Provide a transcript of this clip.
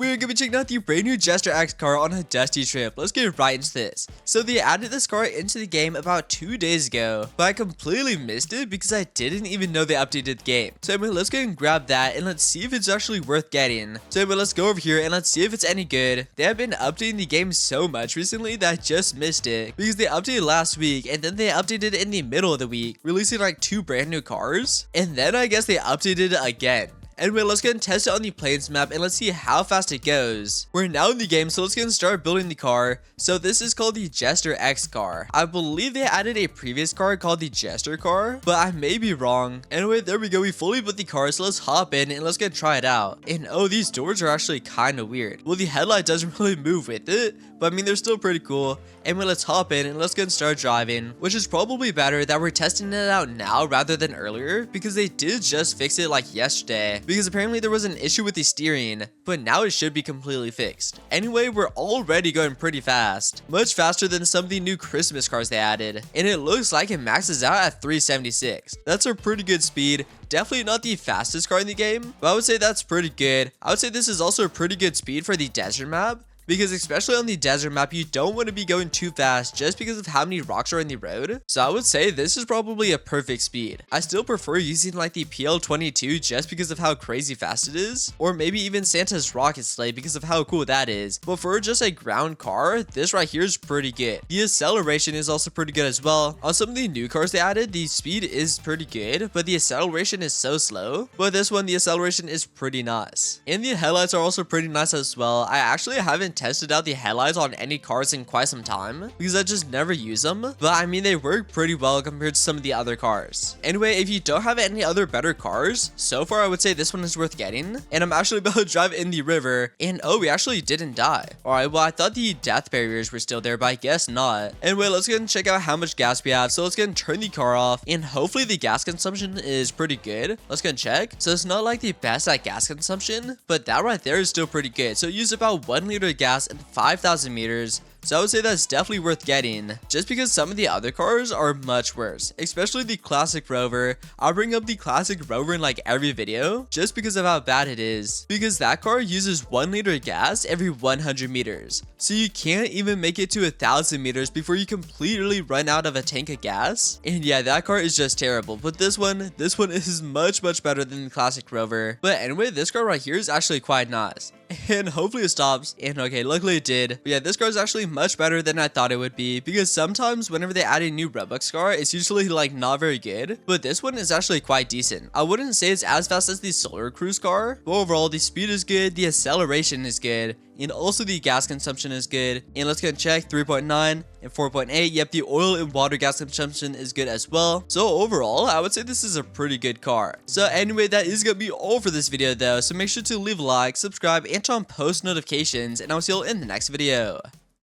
we're gonna be checking out the brand new Jester X car on a dusty trip. Let's get right into this. So they added this car into the game about 2 days ago, but I completely missed it because I didn't even know they updated the game. So anyway, let's go and grab that and let's see if it's actually worth getting. So anyway, let's go over here and let's see if it's any good. They have been updating the game so much recently that I just missed it because they updated last week and then they updated in the middle of the week, releasing like 2 brand new cars, and then I guess they updated it again. Anyway, let's go and test it on the plains map and let's see how fast it goes. We're now in the game, so let's get and start building the car. So this is called the Jester X car. I believe they added a previous car called the Jester car, but I may be wrong. Anyway, there we go. We fully built the car, so let's hop in and let's go try it out. And oh, these doors are actually kind of weird. Well, the headlight doesn't really move with it, but I mean, they're still pretty cool. Anyway, let's hop in and let's go and start driving, which is probably better that we're testing it out now rather than earlier because they did just fix it like yesterday. Because apparently there was an issue with the steering, but now it should be completely fixed. Anyway, we're already going pretty fast, much faster than some of the new Christmas cars they added, and it looks like it maxes out at 376. That's a pretty good speed. Definitely not the fastest car in the game, but I would say that's pretty good. I would say this is also a pretty good speed for the desert map, because especially on the desert map, you don't want to be going too fast just because of how many rocks are in the road. So I would say this is probably a perfect speed. I still prefer using like the PL22 just because of how crazy fast it is, or maybe even Santa's rocket sleigh because of how cool that is. But for just a ground car, this right here is pretty good. The acceleration is also pretty good as well. On some of the new cars they added, the speed is pretty good, but the acceleration is so slow. But this one, the acceleration is pretty nice. And the headlights are also pretty nice as well. I actually haven't tested out the headlights on any cars in quite some time because I just never use them, but I mean, they work pretty well compared to some of the other cars. Anyway, if you don't have any other better cars, so far I would say this one is worth getting. And I'm actually about to drive in the river, and oh, we actually didn't die. Alright, well, I thought the death barriers were still there, but I guess not. Anyway, let's go and check out how much gas we have. So let's go and turn the car off, and hopefully the gas consumption is pretty good. Let's go and check. So it's not like the best at gas consumption, but that right there is still pretty good. So it used about 1 liter of gas and 5,000 meters. So I would say that's definitely worth getting, just because some of the other cars are much worse, especially the classic Rover. I'll bring up the classic Rover in like every video, just because of how bad it is, because that car uses 1 liter of gas every 100 meters. So you can't even make it to 1,000 meters before you completely run out of a tank of gas. And yeah, that car is just terrible, but this one is much better than the classic Rover. But anyway, this car right here is actually quite nice. And hopefully it stops, and okay, luckily it did. But yeah, this car is actually much better than I thought it would be, because sometimes whenever they add a new Roblox car, it's usually like not very good, but this one is actually quite decent. I wouldn't say it's as fast as the Solar Cruise car, but overall the speed is good, the acceleration is good, and also the gas consumption is good. And let's go and check 3.9 and 4.8. Yep, the oil and water gas consumption is good as well. So overall, I would say this is a pretty good car. So anyway, that is gonna be all for this video though, so make sure to leave a like, subscribe, and turn on post notifications, and I'll see you all in the next video.